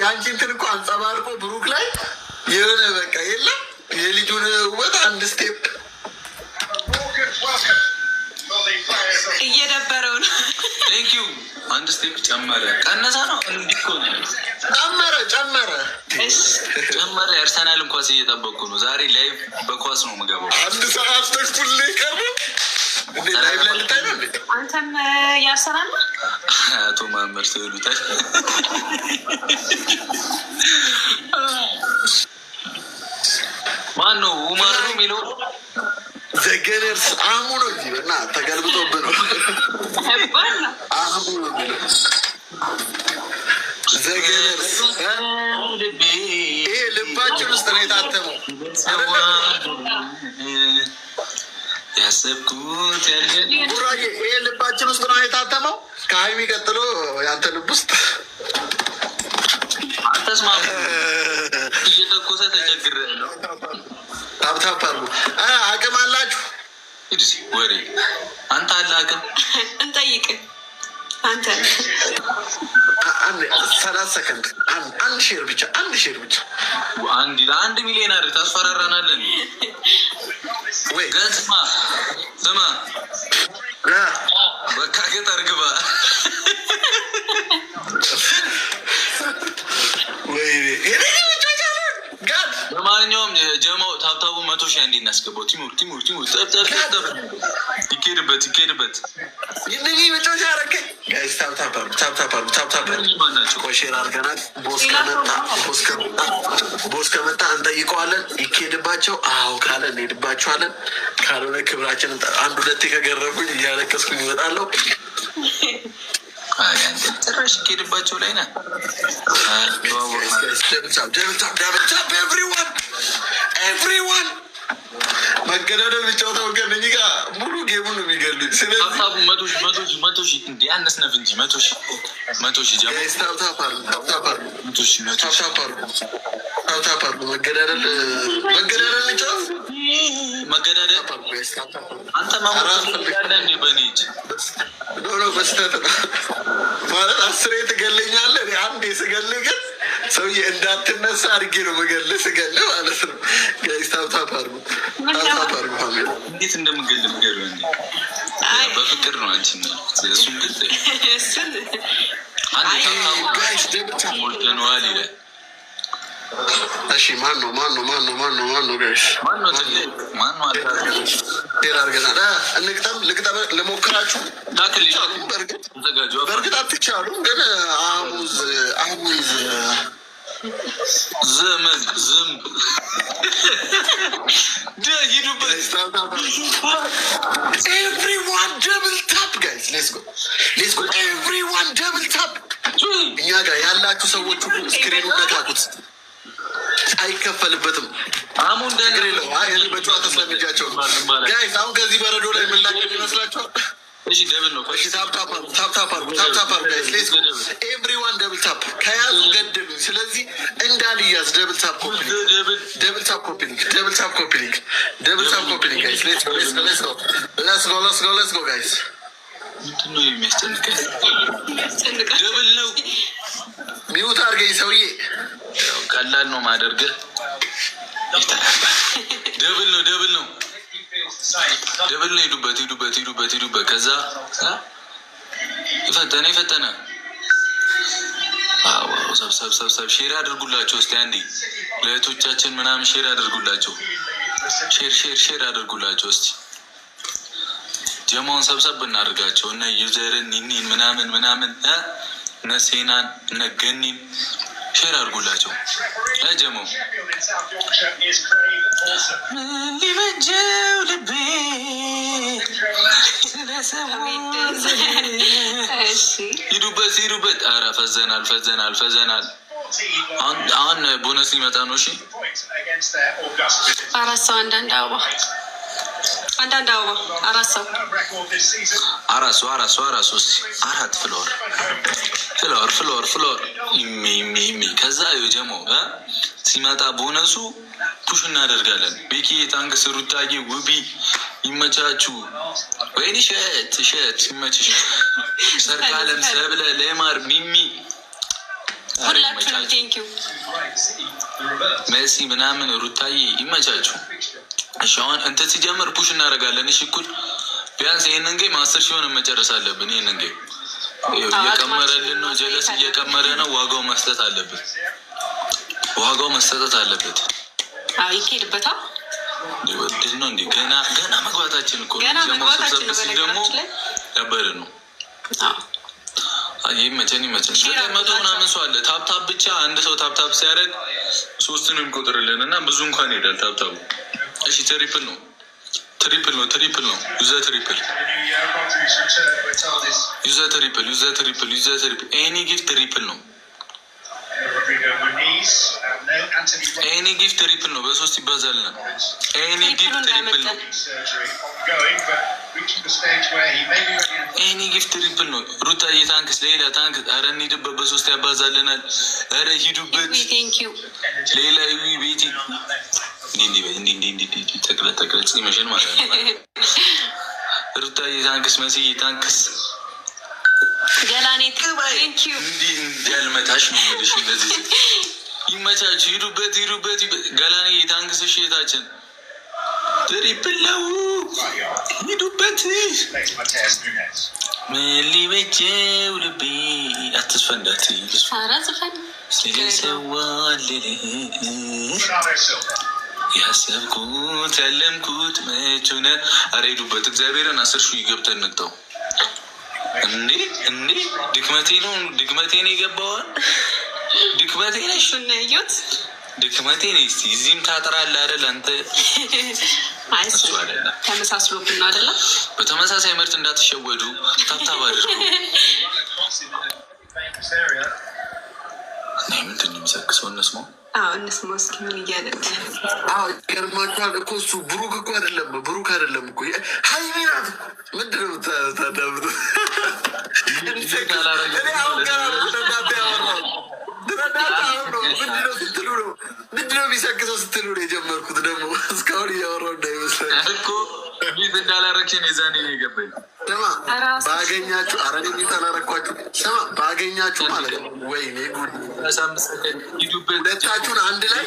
ያንቺ እንትን እኮ አንጸባርቆ ብሩክ ላይ የሆነ በቃ የለም የልጁን ውበት አንድ ስቴፕ እየደበረው ነው። ቴንኪው አንድ ስቴፕ ጨመረ ቀነሳ ነው እንዲኮ ነው ጨመረ። የአርሰናልን ኳስ እየጠበቁ ነው። ዛሬ ላይቭ በኳስ ነው የምገባው። አንድ ሰዓት ተኩል ቀርቦ ላይቭ ላይ ልታይ ነው። አንተም ያርሰናል አቶ ማመር ተይሉታል። ማን ነው ኡማር ነው የሚለው ዘገነርስ አህሙ ነው እንጂ እና ተገልብጦብህ ነው። አህሙ ነው የሚለው ዘገነርስ። ይሄ ልባችን ውስጥ ነው የታተመው። ያሰብኩት ጉራጌ ይሄ ልባችን ውስጥ ነው የታተመው። ከሀይሚ ቀጥሎ ያንተ ልብ ውስጥ አልተስማሙ እየተኮሰ ተቸግሬያለሁ። ታፕታፕ አድርጉ። አቅም አላችሁ ወሬ አንተ አለ አቅም እንጠይቅ። አንተ 30 ሰከንድ አንድ ሼር ብቻ አንድ ሚሊዮን ታስፈራራናለን ወይ? ገጽማ ስማ በቃ ገጠር ግባ። በማንኛውም ጀማው ታብታቡ 100,000 አንዴ እናስገባው። ቲሙር ጠብጠብ ይኬድበት ይሄ መጫወቻ አረከኝ ጋይስ። ታፕታፕ ሼር አድርገናል። ቦስ ከመጣ እንጠይቀዋለን። ይኬድባቸው። አዎ ካለ እንሄድባቸዋለን። ካልሆነ ክብራችንን አንድ ሁለቴ ከገረፉኝ እያለቀስኩኝ ይመጣለሁ። ጭራሽ ይኬድባቸው ላይ ነ ኤቭሪዋን መገዳደል ብቻውታው ከነኝ ጋር ሙሉ ጌሙን ነው የሚገሉኝ። ስለዚህ 100,000 እንዲ አነስነፍ እንጂ 100,000 ጀማ ታፕታፕ መገዳደል መገዳደል አንተ ማሞት ያለ እንዴ በኔጅ በስተት ማለት 10 ትገለኛለህ። አንዴ ስገልህ ግን ሰውዬ እንዳትነሳ አድርጌ ነው መገልህ ስገልህ ማለት ነው። ጋይስ ታፕታፕ አድርጉ። እንዴት እንደምገል ነገር እንዴ በፍቅር ነው አንቺ ነው እሱን ግን አንዴ ታፕታፕ ሞልተነዋል ይላል። እሺ ማን ነው ጋይስ? ማን ነው አድርገናል። ልግጠም ልሞክራችሁ። በእርግጥ አትቻሉም፣ ግን አሙዝ ዝም ሂዱበት። ኤቭሪዋን ደብል ታፕ ጋይስ ሌትስ ጎ ኤቭሪዋን ደብል ታፕ። እኛ ጋር ያላችሁ ሰዎች ሁሉ ስክሪኑ ነካኩት። አይከፈልበትም። አሙ እንደግሬ ነው በጨዋታ ስለሚጃቸው ጋይስ። አሁን ከዚህ በረዶ ላይ ምላክ ይመስላችኋል? እሺ ደብል ነው። እሺ ታፕታፕ ጋይስ ሌትስ ጎ ኤቭሪዋን ደብል ታፕ። ከያዙ ገደሉ። ስለዚህ እንዳልያዝ ደብል ታፕ ኮፒ ጋይስ ሌትስ ጎ ጋይስ። ምንድነው የሚያስጨንቀኝ? ደብል ነው። ሚውት አድርገኝ ሰውዬ። ቀላል ነው ማደርግህ። ደብል ነው። ሂዱበት። ከዛ ይፈተነ ሰብሰብ ሼር አድርጉላቸው። እስቲ አንዴ ለእህቶቻችን ምናምን ሼር አድርጉላቸው። ሼር አድርጉላቸው። እስቲ ጀማውን ሰብሰብ እናድርጋቸው። እነ ዩዘርን ኒኒን ምናምን እነ ሴናን እነ ገኒን ሼር አድርጉላቸው። ለጀማው ሊበጀው ልቤ ሂዱበት። ኧረ ፈዘናል። አሁን ቦነስ ሊመጣ ነው። እሺ 4 ሰው አንዳንድ አበባ 4 ሰው 4 ፍሎር ከዛ ጀሞ ሲመጣ ቦነሱ ፑሽ እናደርጋለን። ቤኪ የታንክ ስሩታዬ ውቢ ይመቻችሁ። ወይኔ ሸት ይመችሽ። ሰርካለም ሰብለ ለማር ሚሚ ሁላችሁም ቴንኪው። መሲ ምናምን ሩታዬ ይመቻችሁ። እሺ አሁን እንትን ሲጀምር ፑሽ እናደርጋለን። እሺ እኩል ቢያንስ ይህንን ጌም 10 ሺህ መጨረስ አለብን። ይህንን ጌም እየቀመረልን ነው፣ ጀለስ እየቀመረ ነው። ዋጋው መስጠት አለበት፣ ዋጋው መሰጠት አለበት። ይሄድበታ ወድን ነው እንዲ ገና መግባታችን እኮ ደግሞ ያበደ ነው። ይመቸን 900 ምናምን ሰው አለ። ታፕታፕ ብቻ አንድ ሰው ታፕታፕ ሲያደርግ 3 ነው የሚቆጥርልን እና ብዙ እንኳን ይሄዳል ታፕታፑ። እሺ ትሪፕል ነው ዩዘ ትሪፕል ኤኒ ጊፍት ትሪፕል ነው። ኤኒ ጊፍት ትሪፕል ነው። በ3 ይባዛልና ኤኒ ጊፍት ትሪፕል ነው። ኤኒ ጊፍት ትሪፕል ነው። ሩታዬ ታንክስ፣ ሌላ ታንክስ። ኧረ እንሂድበት፣ በ3 ያባዛልናል። ኧረ ሂዱበት። ሌላ ቤቲ ተቅለጥ ይመሽን ማለት ነው። ሩታዬ ታንክስ፣ መስዬ ታንክስ። ገላኔ ቴንኪው። እንዲህ ያልመታሽ ነው የምልሽ። እንደዚህ ይመቻችሁ፣ ሂዱበት። ገላኔ ታንክስ። እሺ የታችን ትሪፕል ነው፣ ሂዱበት። ምን ሊበጀው ልቤ አትስፈንዳት ስለሰዋልል ያሰብኩት ያለምኩት መቹነ። ኧረ ሂዱበት። እግዚአብሔርን 10 ሺህ ገብተን እንግጠው። እንዴ ድክመቴ ነው የገባዋል። ድክመቴ ነሽ ናየት ድክመቴ ነ ስ እዚህም ታጥራለህ አይደል አንተ። እሱ ተመሳስሎብን ነው አይደለም። በተመሳሳይ ምርት እንዳትሸወዱ ታብታብ አድርጉ። ምንድን ነው የሚሰክሰው? እነስማው እነስማው እስኪ ምን እያለ ገርማችኋል እኮ እሱ ብሩክ እኮ አይደለም እኮ ሀይሚ ናት። ምንድን ነው ታዳምጡ? ምንድን ነው የሚሰክሰው ስትሉ ነው የጀመርኩት። ደግሞ እስካሁን እያወራሁ እንዳይመስላል እኮ ቤት እንዳላረግሽን የዛኔ ነው የገባኝ። ስማ ባገኛችሁ፣ ኧረ እኔ ቤት አላረኳችሁ። ስማ ባገኛችሁ ማለት ነው። ወይኔ ጉድ! ሁለታችሁን አንድ ላይ